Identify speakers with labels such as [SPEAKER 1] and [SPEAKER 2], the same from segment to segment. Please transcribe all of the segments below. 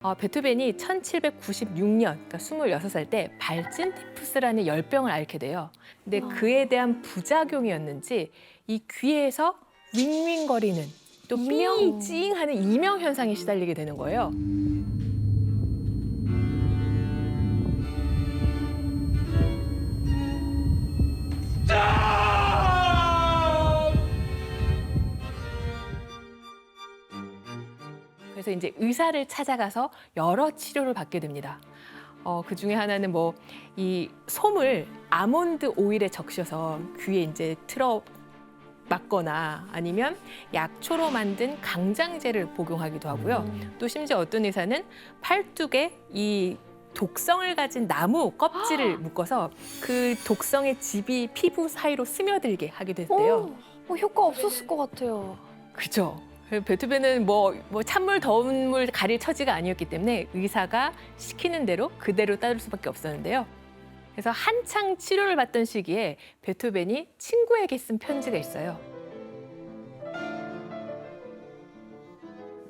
[SPEAKER 1] 베토벤이 1796년, 그러니까 26살 때 발진 티푸스라는 열병을 앓게 돼요. 근데 그에 대한 부작용이었는지 이 귀에서 윙윙거리는 또 삐찡하는 이명 현상에 시달리게 되는 거예요. 그래서 이제 의사를 찾아가서 여러 치료를 받게 됩니다. 그 중에 하나는 뭐 이 솜을 아몬드 오일에 적셔서 귀에 이제 틀어 맞거나 아니면 약초로 만든 강장제를 복용하기도 하고요. 또 심지어 어떤 의사는 팔뚝에 이 독성을 가진 나무 껍질을 묶어서 그 독성의 즙이 피부 사이로 스며들게 하기도 했대요.
[SPEAKER 2] 효과 없었을 것 같아요.
[SPEAKER 1] 그렇죠. 베토벤은 뭐 찬물 더운 물 가릴 처지가 아니었기 때문에 의사가 시키는 대로 그대로 따를 수밖에 없었는데요. 그래서 한창 치료를 받던 시기에 베토벤이 친구에게 쓴 편지가 있어요.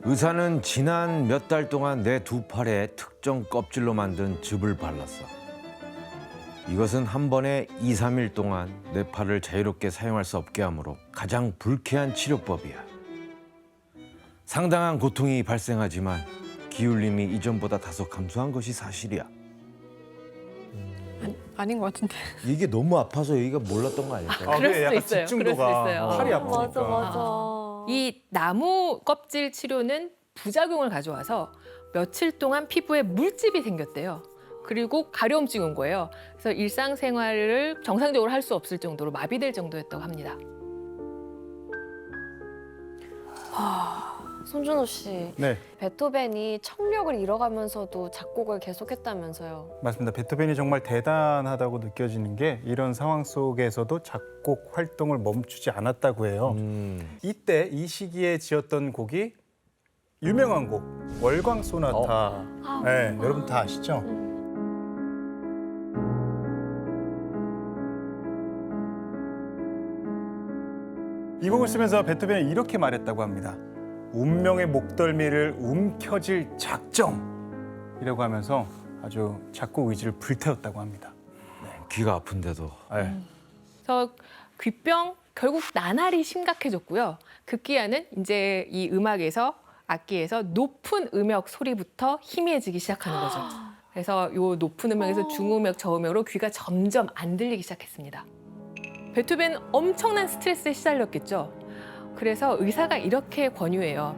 [SPEAKER 3] 의사는 지난 몇 달 동안 내 두 팔에 특정 껍질로 만든 즙을 발랐어. 이것은 한 번에 2, 3일 동안 내 팔을 자유롭게 사용할 수 없게 하므로 가장 불쾌한 치료법이야. 상당한 고통이 발생하지만 기울림이 이전보다 다소 감소한 것이 사실이야.
[SPEAKER 2] 아닌 것 같은데.
[SPEAKER 3] 이게 너무 아파서 여기가 몰랐던 거 아닐까요?
[SPEAKER 1] 그럴 수도
[SPEAKER 4] 약간
[SPEAKER 1] 있어요.
[SPEAKER 4] 집중도가
[SPEAKER 1] 그럴 수도 있어요.
[SPEAKER 4] 팔이 아프니까.
[SPEAKER 2] 맞아, 맞아.
[SPEAKER 1] 이 나무 껍질 치료는 부작용을 가져와서 며칠 동안 피부에 물집이 생겼대요. 그리고 가려움증이 온 거예요. 그래서 일상생활을 정상적으로 할 수 없을 정도로 마비될 정도였다고 합니다.
[SPEAKER 2] 손준호 씨,
[SPEAKER 4] 네,
[SPEAKER 2] 베토벤이 청력을 잃어가면서도 작곡을 계속했다면서요.
[SPEAKER 4] 맞습니다. 베토벤이 정말 대단하다고 느껴지는 게 이런 상황 속에서도 작곡 활동을 멈추지 않았다고 해요. 이때 이 시기에 지었던 곡이 유명한 곡 월광 소나타. 네, 여러분 다 아시죠? 이 곡을 쓰면서 베토벤이 이렇게 말했다고 합니다. 운명의 목덜미를 움켜쥘 작정이라고 하면서 아주 작곡 의지를 불태웠다고 합니다.
[SPEAKER 3] 귀가 아픈데도.
[SPEAKER 4] 네.
[SPEAKER 1] 그래서 귀병 결국 나날이 심각해졌고요. 급기야는 이제 이 음악에서 악기에서 높은 음역 소리부터 희미해지기 시작하는 거죠. 그래서 요 높은 음역에서 중음역, 저음역으로 귀가 점점 안 들리기 시작했습니다. 베토벤 엄청난 스트레스에 시달렸겠죠. 그래서 의사가 이렇게 권유해요.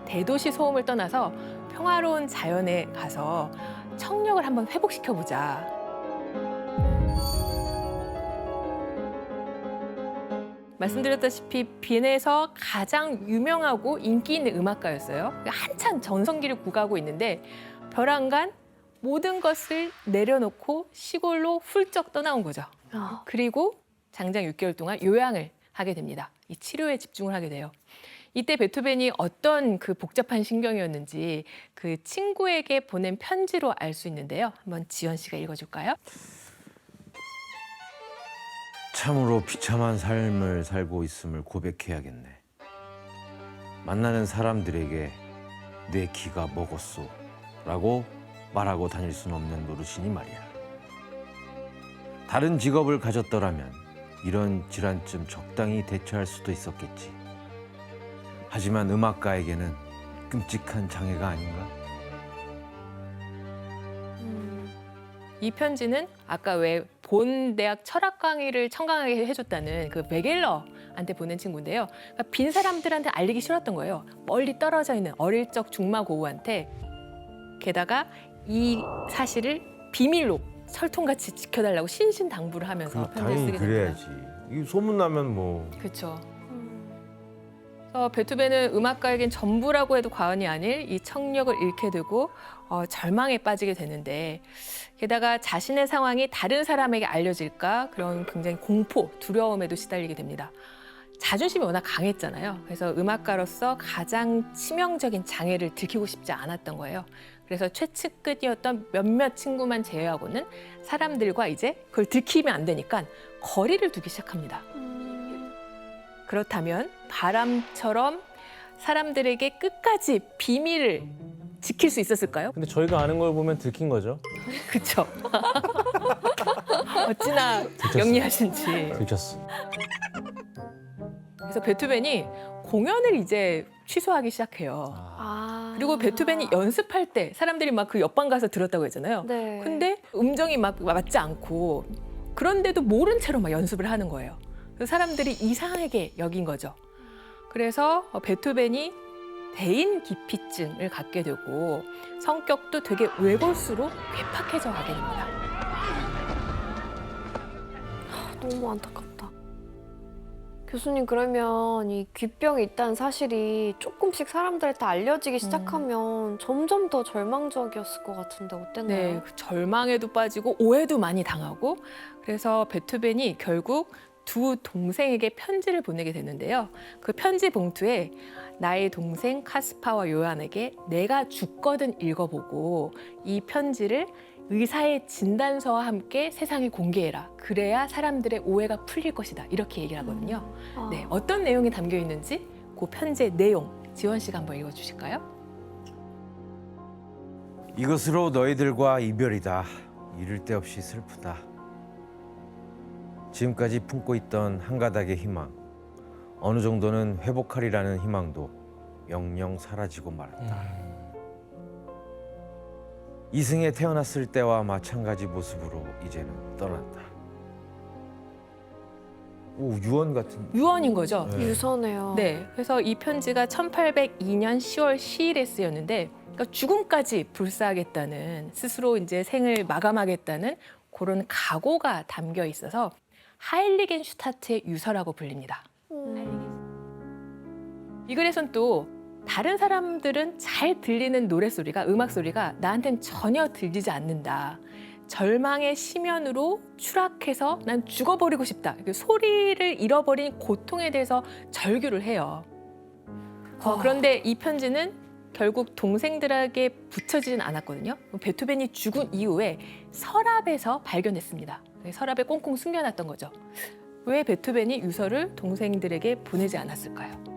[SPEAKER 1] 대도시 소음을 떠나서 평화로운 자연에 가서 청력을 한번 회복시켜보자. 말씀드렸다시피 빈에서 가장 유명하고 인기 있는 음악가였어요. 한참 전성기를 구가하고 있는데 벼랑간 모든 것을 내려놓고 시골로 훌쩍 떠나온 거죠. 그리고 장장 6개월 동안 요양을 하게 됩니다. 이 치료에 집중을 하게 돼요. 이때 베토벤이 어떤 그 복잡한 신경이었는지 그 친구에게 보낸 편지로 알 수 있는데요. 한번 지연 씨가 읽어줄까요?
[SPEAKER 3] 참으로 비참한 삶을 살고 있음을 고백해야겠네. 만나는 사람들에게 내 기가 먹었소 라고 말하고 다닐 수는 없는 노릇이니 말이야. 다른 직업을 가졌더라면 이런 질환쯤 적당히 대처할 수도 있었겠지. 하지만 음악가에게는 끔찍한 장애가 아닌가?
[SPEAKER 1] 이 편지는 아까 왜 본 대학 철학 강의를 청강하게 해줬다는 그 베겔러한테 보낸 친구인데요. 그러니까 빈 사람들한테 알리기 싫었던 거예요. 멀리 떨어져 있는 어릴 적 중마고우한테. 게다가 이 사실을 비밀로 철통같이 지켜달라고 신신당부를 하면서 편지를
[SPEAKER 3] 당연히
[SPEAKER 1] 쓰게 됩니다.
[SPEAKER 3] 그래야지. 이게 소문나면 뭐.
[SPEAKER 1] 그렇죠. 그래서 베토벤은 음악가에겐 전부라고 해도 과언이 아닐 이 청력을 잃게 되고 절망에 빠지게 되는데 게다가 자신의 상황이 다른 사람에게 알려질까 그런 굉장히 공포, 두려움에도 시달리게 됩니다. 자존심이 워낙 강했잖아요. 그래서 음악가로서 가장 치명적인 장애를 들키고 싶지 않았던 거예요. 그래서 최측근이었던 몇몇 친구만 제외하고는 사람들과 이제 그걸 들키면 안 되니까 거리를 두기 시작합니다. 그렇다면 바람처럼 사람들에게 끝까지 비밀을 지킬 수 있었을까요?
[SPEAKER 5] 근데 저희가 아는 걸 보면 들킨 거죠.
[SPEAKER 1] 그쵸? 어찌나 영리하신지.
[SPEAKER 5] 들켰어.
[SPEAKER 1] 그래서 베토벤이 공연을 이제 취소하기 시작해요.
[SPEAKER 2] 아.
[SPEAKER 1] 그리고 베토벤이 연습할 때 사람들이 막 그 옆방 가서 들었다고 했잖아요.
[SPEAKER 2] 네.
[SPEAKER 1] 근데 음정이 막 맞지 않고 그런데도 모른 채로 막 연습을 하는 거예요. 그래서 사람들이 이상하게 여긴 거죠. 그래서 베토벤이 대인 기피증을 갖게 되고 성격도 되게 외골수로 괴팍해져 가게 됩니다.
[SPEAKER 2] 너무 안타깝다. 교수님, 그러면 이 귀병이 있다는 사실이 조금씩 사람들한테 알려지기 시작하면 점점 더 절망적이었을 것 같은데 어땠나요?
[SPEAKER 1] 네, 절망에도 빠지고 오해도 많이 당하고 그래서 베토벤이 결국 두 동생에게 편지를 보내게 되는데요. 그 편지 봉투에 나의 동생 카스파와 요한에게 내가 죽거든 읽어보고 이 편지를 의사의 진단서와 함께 세상에 공개해라. 그래야 사람들의 오해가 풀릴 것이다. 이렇게 얘기를 하거든요.
[SPEAKER 2] 아.
[SPEAKER 1] 네, 어떤 내용이 담겨 있는지 그 편지의 내용 지원 씨가 한번 읽어주실까요?
[SPEAKER 3] 이것으로 너희들과 이별이다. 이를 데 없이 슬프다. 지금까지 품고 있던 한 가닥의 희망, 어느 정도는 회복하리라는 희망도 영영 사라지고 말았다. 이승에 태어났을 때와 마찬가지 모습으로 이제는 떠난다. 오, 유언 같은.
[SPEAKER 1] 유언인 거죠.
[SPEAKER 2] 유서네요.
[SPEAKER 1] 네, 그래서 이 편지가 1802년 10월 10일에 쓰였는데 그러니까 죽음까지 불사하겠다는 스스로 이제 생을 마감하겠다는 그런 각오가 담겨 있어서 하일리겐슈타트의 유서라고 불립니다. 이 글에선 또 다른 사람들은 잘 들리는 노래소리가 음악 소리가 나한텐 전혀 들리지 않는다. 절망의 심연으로 추락해서 난 죽어버리고 싶다. 소리를 잃어버린 고통에 대해서 절규를 해요. 그런데 이 편지는 결국 동생들에게 붙여지진 않았거든요. 베토벤이 죽은 이후에 서랍에서 발견했습니다. 서랍에 꽁꽁 숨겨놨던 거죠. 왜 베토벤이 유서를 동생들에게 보내지 않았을까요?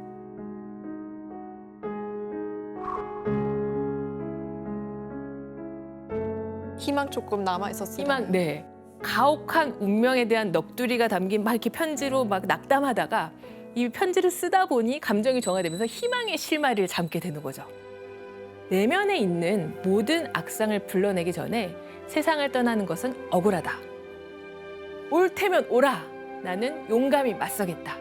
[SPEAKER 6] 희망 조금 남아 있었어요.
[SPEAKER 1] 네. 가혹한 운명에 대한 넋두리가 담긴 막 이렇게 편지로 막 낙담하다가 이 편지를 쓰다 보니 감정이 정화되면서 희망의 실마리를 잠게 되는 거죠. 내면에 있는 모든 악상을 불러내기 전에 세상을 떠나는 것은 억울하다. 옳다면 오라. 나는 용감히 맞서겠다.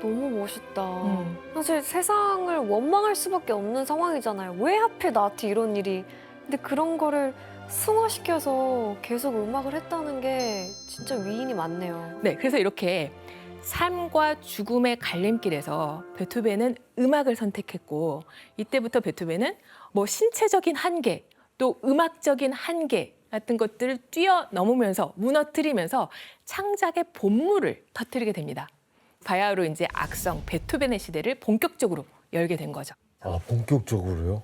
[SPEAKER 2] 너무 멋있다. 사실 세상을 원망할 수밖에 없는 상황이잖아요. 왜 하필 나한테 이런 일이. 근데 그런 거를 승화시켜서 계속 음악을 했다는 게 진짜 위인이 많네요.
[SPEAKER 1] 네, 그래서 이렇게 삶과 죽음의 갈림길에서 베토벤은 음악을 선택했고 이때부터 베토벤은 뭐 신체적인 한계 또 음악적인 한계 같은 것들을 뛰어넘으면서 무너뜨리면서 창작의 본물을 터뜨리게 됩니다. 바야흐로 이제 악성 베토벤의 시대를 본격적으로 열게 된 거죠.
[SPEAKER 3] 아, 본격적으로요?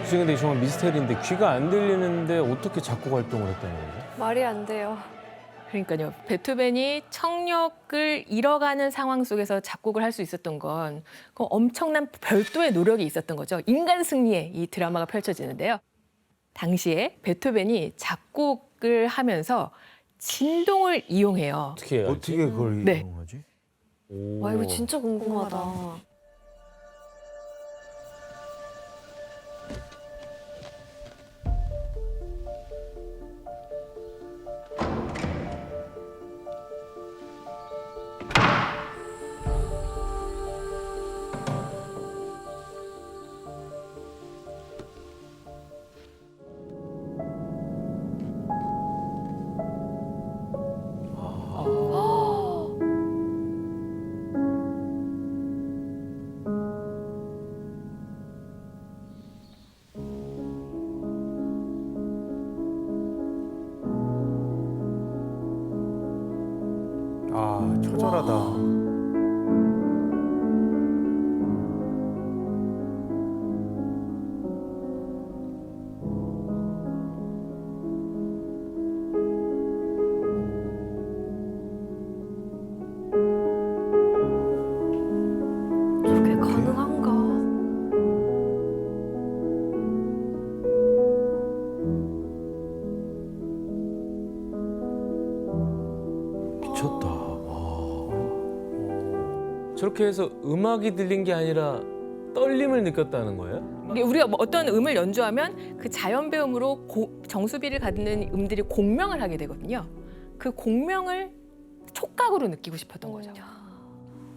[SPEAKER 5] 근데 정말 미스테리인데 귀가 안 들리는데 어떻게 작곡 활동을 했다는 거죠?
[SPEAKER 2] 말이 안 돼요.
[SPEAKER 1] 그러니까요. 베토벤이 청력을 잃어가는 상황 속에서 작곡을 할 수 있었던 건 그 엄청난 별도의 노력이 있었던 거죠. 인간 승리의 이 드라마가 펼쳐지는데요. 당시에 베토벤이 작곡을 하면서 진동을 이용해요.
[SPEAKER 5] 어떻게 해요?
[SPEAKER 3] 어떻게 그걸
[SPEAKER 1] 네.
[SPEAKER 3] 이용하지?
[SPEAKER 2] 와, 이거 진짜 궁금하다.
[SPEAKER 5] 그렇게 해서 음악이 들린 게 아니라 떨림을 느꼈다는 거예요?
[SPEAKER 1] 이게 우리가 뭐 어떤 음을 연주하면 그 자연 배음으로 정수비를 갖는 음들이 공명을 하게 되거든요. 그 공명을 촉각으로 느끼고 싶었던 거죠.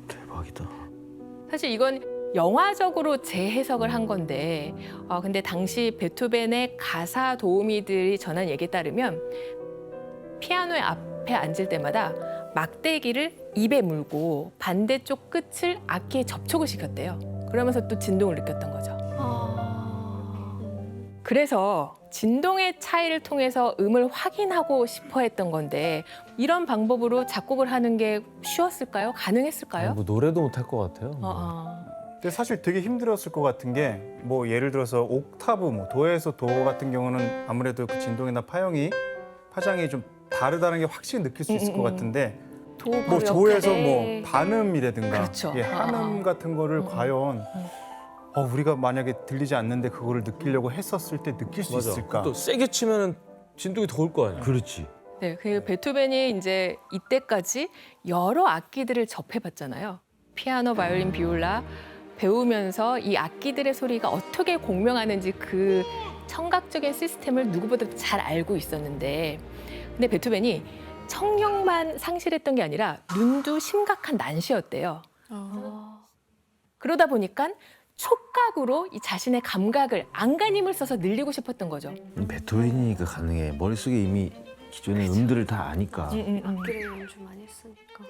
[SPEAKER 3] 대박이다.
[SPEAKER 1] 사실 이건 영화적으로 재해석을 한 건데, 근데 당시 베토벤의 가사 도우미들이 전한 얘기에 따르면 피아노의 앞에 앉을 때마다 막대기를 입에 물고 반대쪽 끝을 악기에 접촉을 시켰대요. 그러면서 또 진동을 느꼈던 거죠. 그래서 진동의 차이를 통해서 음을 확인하고 싶어 했던 건데, 이런 방법으로 작곡을 하는 게 쉬웠을까요? 가능했을까요?
[SPEAKER 5] 뭐 노래도 못할 것 같아요.
[SPEAKER 4] 근데 사실 되게 힘들었을 것 같은 게 뭐 예를 들어서 옥타브, 뭐 도에서 도 같은 경우는 아무래도 그 진동이나 파장이 좀 다르다는 게 확실히 느낄 수 있을 것 같은데
[SPEAKER 2] 도
[SPEAKER 4] 뭐
[SPEAKER 2] 바로
[SPEAKER 4] 조에서
[SPEAKER 2] 옆에.
[SPEAKER 4] 뭐 반음이라든가
[SPEAKER 1] 그렇죠.
[SPEAKER 4] 예, 한음 같은 거를 과연 우리가 만약에 들리지 않는데 그거를 느끼려고 했었을 때 느낄 수
[SPEAKER 5] 맞아.
[SPEAKER 4] 있을까?
[SPEAKER 5] 또 세게 치면은 진동이 더 올 거 아니야.
[SPEAKER 3] 그렇지.
[SPEAKER 1] 네, 그 베토벤이 이제 이때까지 여러 악기들을 접해봤잖아요. 피아노, 바이올린, 비올라 배우면서 이 악기들의 소리가 어떻게 공명하는지 그 청각적인 시스템을 누구보다 잘 알고 있었는데, 근데 베토벤이 청력만 상실했던 게 아니라 눈도 심각한 난시였대요. 그러다 보니까 촉각으로 이 자신의 감각을 안간힘을 써서 늘리고 싶었던 거죠.
[SPEAKER 3] 베토벤이니까 가능해. 머릿속에 이미 기존의 음들을 다 아니까.
[SPEAKER 2] 악기를 연주 많이 했으니까.